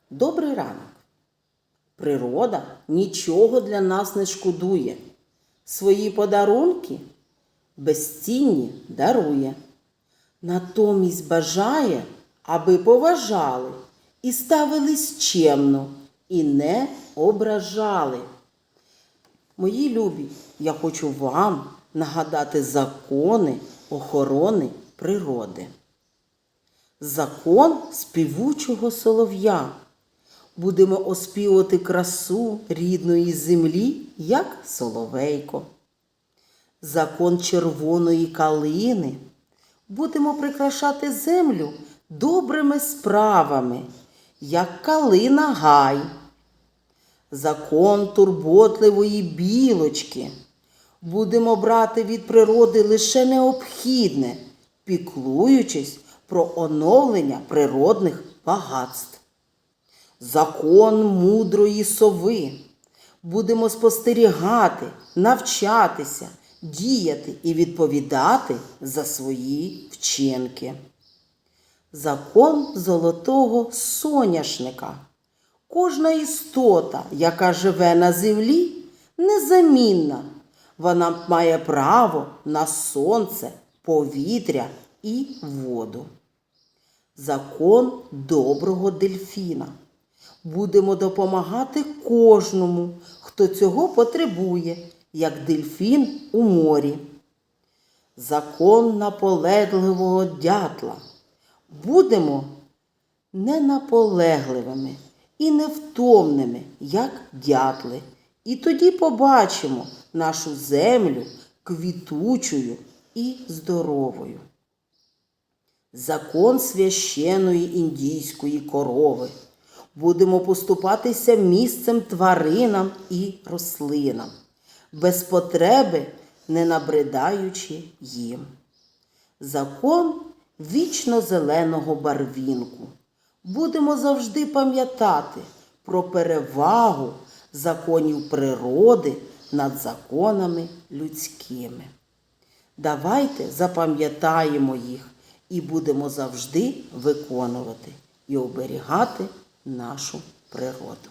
Добрий ранок! Природа нічого для нас не шкодує. Свої подарунки безцінні дарує. Натомість бажає, аби поважали і ставились чемно, і не ображали. Мої любі, я хочу вам нагадати закони охорони природи. Закон співучого солов'я. Будемо оспівувати красу рідної землі, як соловейко. Закон червоної калини. Будемо прикрашати землю добрими справами, як калина гай. Закон турботливої білочки. Будемо брати від природи лише необхідне, піклуючись про оновлення природних багатств. Закон мудрої сови. Будемо спостерігати, навчатися, діяти і відповідати за свої вчинки. Закон золотого соняшника. Кожна істота, яка живе на землі, незамінна. Вона має право на сонце, повітря і воду. Закон доброго дельфіна. Будемо допомагати кожному, хто цього потребує, як дельфін у морі. Закон наполегливого дятла. Будемо ненаполегливими і невтомними, як дятли. І тоді побачимо нашу землю квітучою і здоровою. Закон священної індійської корови. Будемо поступатися місцем тваринам і рослинам, без потреби не набридаючи їм. Закон вічно-зеленого барвінку. Будемо завжди пам'ятати про перевагу законів природи над законами людськими. Давайте запам'ятаємо їх і будемо завжди виконувати і оберігати нашу природу.